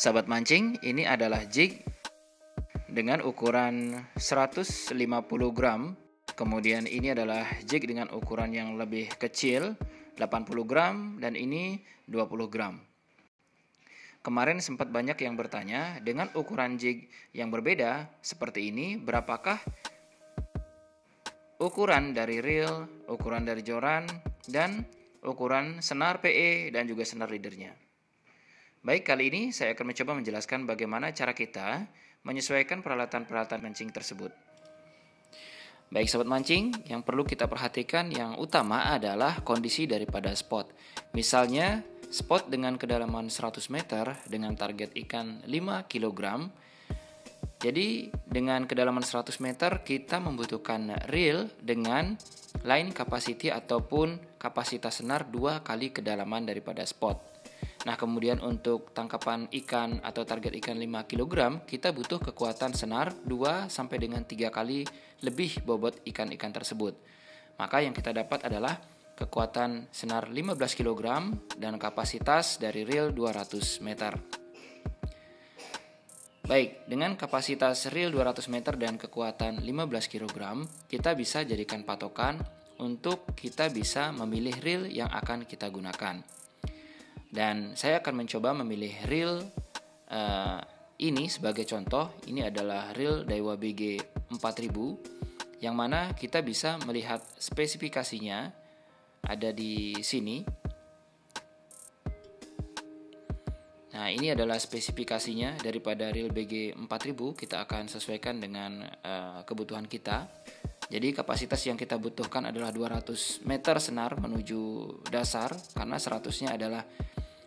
Sahabat mancing, ini adalah jig dengan ukuran 150 gram. Kemudian ini adalah jig dengan ukuran yang lebih kecil, 80 gram, dan ini 20 gram. Kemarin sempat banyak yang bertanya, dengan ukuran jig yang berbeda seperti ini, berapakah ukuran dari reel, ukuran dari joran, dan ukuran senar PE dan juga senar leadernya. Baik, kali ini saya akan mencoba menjelaskan bagaimana cara kita menyesuaikan peralatan-peralatan mancing tersebut. Baik sahabat mancing, yang perlu kita perhatikan yang utama adalah kondisi daripada spot. Misalnya, spot dengan kedalaman 100 meter dengan target ikan 5 kg. Jadi, dengan kedalaman 100 meter kita membutuhkan reel dengan line capacity ataupun kapasitas senar 2 kali kedalaman daripada spot. Nah, kemudian untuk tangkapan ikan atau target ikan 5 kg, kita butuh kekuatan senar 2 sampai dengan 3 kali lebih bobot ikan-ikan tersebut. Maka yang kita dapat adalah kekuatan senar 15 kg dan kapasitas dari reel 200 meter. Baik, dengan kapasitas reel 200 meter dan kekuatan 15 kg, kita bisa jadikan patokan untuk kita bisa memilih reel yang akan kita gunakan. Dan saya akan mencoba memilih reel ini sebagai contoh. Ini adalah reel Daiwa BG 4000 yang mana kita bisa melihat spesifikasinya ada di sini. Nah, ini adalah spesifikasinya daripada reel BG 4000. Kita akan sesuaikan dengan kebutuhan kita. Jadi kapasitas yang kita butuhkan adalah 200 meter senar menuju dasar, karena 100-nya adalah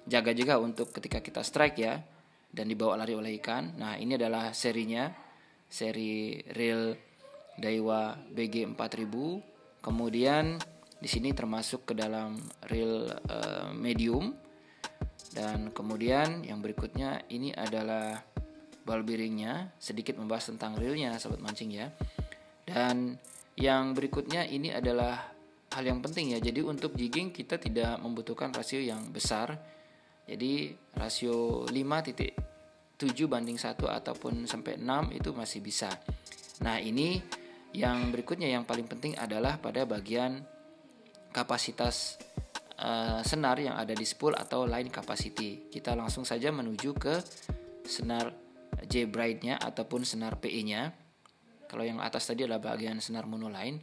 jaga-jaga untuk ketika kita strike ya, dan dibawa lari oleh ikan. Nah, ini adalah serinya, seri reel Daiwa BG 4000. Kemudian di sini termasuk ke dalam reel medium. Dan kemudian yang berikutnya ini adalah ball bearingnya, sedikit membahas tentang reelnya sahabat mancing ya. Dan yang berikutnya ini adalah hal yang penting ya. Jadi untuk jigging kita tidak membutuhkan rasio yang besar. Jadi rasio 5.7 banding 1 ataupun sampai 6 itu masih bisa. Nah, ini yang berikutnya yang paling penting adalah pada bagian kapasitas senar yang ada di spool atau line capacity. Kita langsung saja menuju ke senar J-Bride-nya ataupun senar PE-nya. Kalau yang atas tadi adalah bagian senar monoline.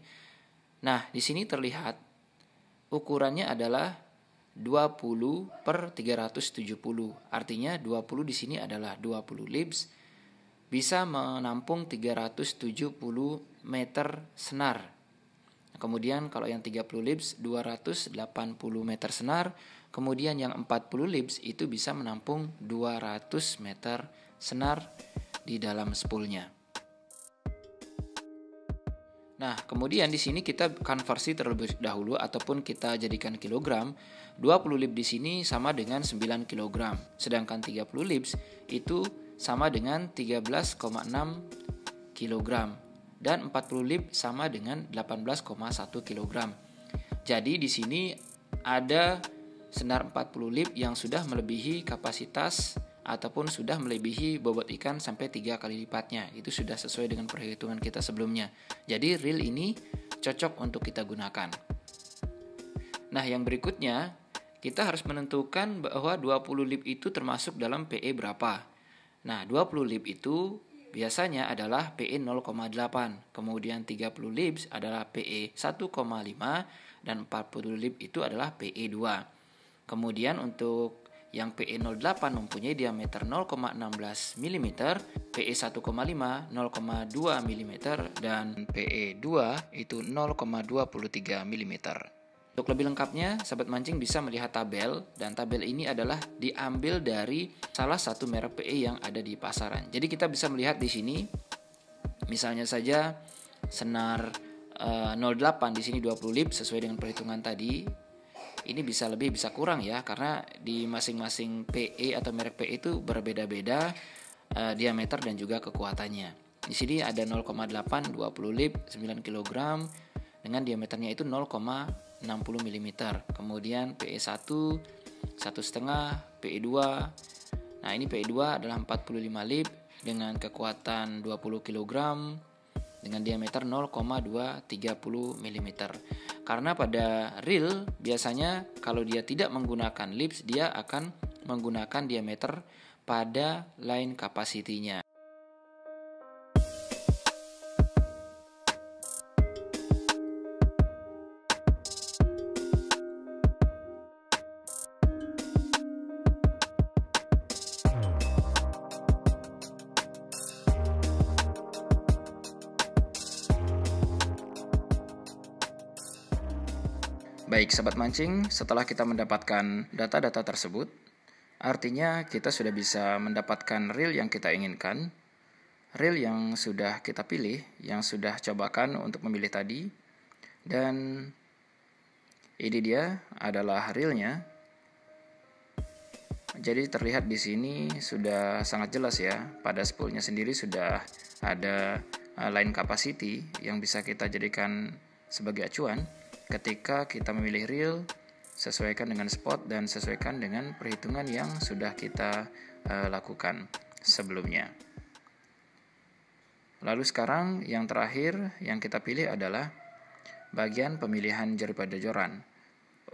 Nah, di sini terlihat ukurannya adalah 20 per 370. Artinya 20 di sini adalah 20 libs, bisa menampung 370 meter senar. Kemudian kalau yang 30 libs 280 meter senar. Kemudian yang 40 libs itu bisa menampung 200 meter senar di dalam spoolnya. Nah, kemudian di sini kita konversi terlebih dahulu ataupun kita jadikan kilogram. 20 lib di sini sama dengan 9 kg. Sedangkan 30 libs itu sama dengan 13,6 kg. Dan 40 lib sama dengan 18,1 kg. Jadi di sini ada senar 40 lib yang sudah melebihi kapasitas ataupun sudah melebihi bobot ikan sampai 3 kali lipatnya. Itu sudah sesuai dengan perhitungan kita sebelumnya. Jadi reel ini cocok untuk kita gunakan. Nah, yang berikutnya kita harus menentukan bahwa 20 lib itu termasuk dalam PE berapa. Nah, 20 lib itu biasanya adalah PE 0,8. Kemudian 30 libs adalah PE 1,5 dan 40 lib itu adalah PE 2. Kemudian untuk yang PE 08 mempunyai diameter 0,16 mm, PE 1,5 0,2 mm, dan PE 2 itu 0,23 mm. Untuk lebih lengkapnya, sahabat mancing bisa melihat tabel, dan tabel ini adalah diambil dari salah satu merek PE yang ada di pasaran. Jadi kita bisa melihat di sini, misalnya saja senar 08 di sini 20 lib sesuai dengan perhitungan tadi. Ini bisa lebih bisa kurang ya, karena di masing-masing PE atau merek PE itu berbeda-beda diameter dan juga kekuatannya. Di sini ada 0,8 20 lib 9 kg dengan diameternya itu 0,60 mm. Kemudian PE 1 1,5, PE 2 Nah, ini PE2 adalah 45 lib dengan kekuatan 20 kg dengan diameter 0,230 mm. Karena pada reel biasanya kalau dia tidak menggunakan lips, dia akan menggunakan diameter pada line capacity-nya. Baik, sahabat mancing, setelah kita mendapatkan data-data tersebut, artinya kita sudah bisa mendapatkan reel yang kita inginkan, reel yang sudah kita pilih, yang sudah cobakan untuk memilih tadi, dan ini dia adalah reelnya. Jadi terlihat di sini sudah sangat jelas ya, pada spoolnya sendiri sudah ada line capacity yang bisa kita jadikan sebagai acuan. Ketika kita memilih reel, sesuaikan dengan spot dan sesuaikan dengan perhitungan yang sudah kita lakukan sebelumnya. Lalu sekarang yang terakhir yang kita pilih adalah bagian pemilihan jari pada joran.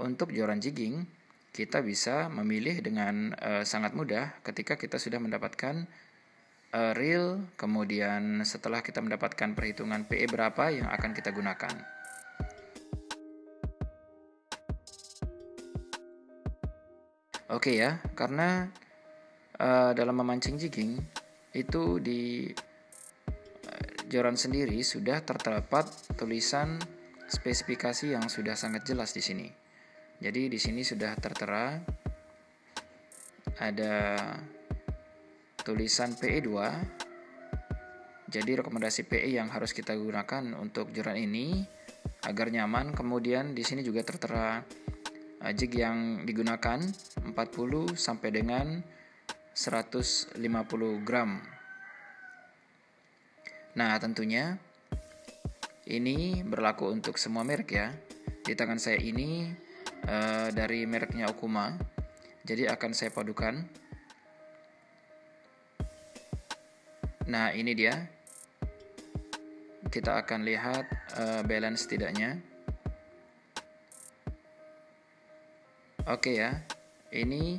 Untuk joran jigging, kita bisa memilih dengan sangat mudah ketika kita sudah mendapatkan reel, kemudian setelah kita mendapatkan perhitungan PE berapa yang akan kita gunakan. Oke ya, karena dalam memancing jigging itu di joran sendiri sudah terdapat tulisan spesifikasi yang sudah sangat jelas di sini. Jadi di sini sudah tertera ada tulisan PE2. Jadi rekomendasi PE yang harus kita gunakan untuk joran ini agar nyaman. Kemudian di sini juga tertera jig yang digunakan 40 sampai dengan 150 gram. Nah, tentunya ini berlaku untuk semua merek ya. Di tangan saya ini dari mereknya Okuma. Jadi akan saya padukan. Nah, ini dia. Kita akan lihat balance tidaknya. Oke ya, ini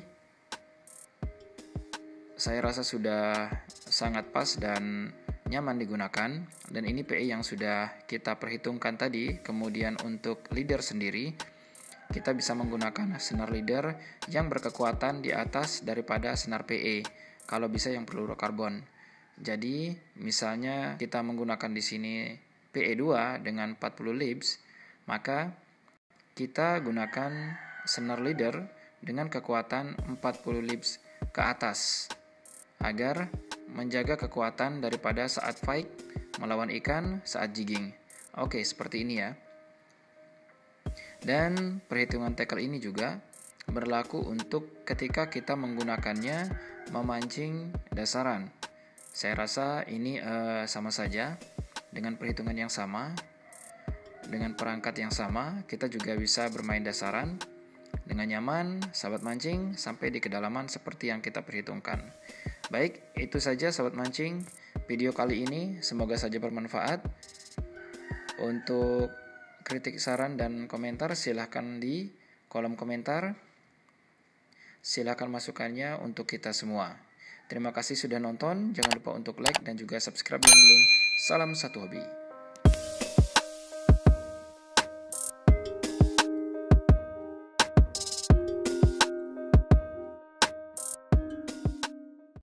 saya rasa sudah sangat pas dan nyaman digunakan. Dan ini PE yang sudah kita perhitungkan tadi. Kemudian untuk leader sendiri, kita bisa menggunakan senar leader yang berkekuatan di atas daripada senar PE. Kalau bisa yang fluorokarbon. Jadi misalnya kita menggunakan di sini PE2 dengan 40 libs, maka kita gunakan senar leader dengan kekuatan 40 libs ke atas agar menjaga kekuatan daripada saat fight melawan ikan saat jigging. Oke, seperti ini ya. Dan perhitungan tackle ini juga berlaku untuk ketika kita menggunakannya memancing dasaran. Saya rasa ini sama saja dengan perhitungan yang sama, dengan perangkat yang sama, kita juga bisa bermain dasaran dengan nyaman, sahabat mancing, sampai di kedalaman seperti yang kita perhitungkan. Baik, itu saja sahabat mancing video kali ini. Semoga saja bermanfaat. Untuk kritik, saran, dan komentar silahkan di kolom komentar. Silahkan masukannya untuk kita semua. Terima kasih sudah nonton. Jangan lupa untuk like dan juga subscribe yang belum. Salam satu hobi.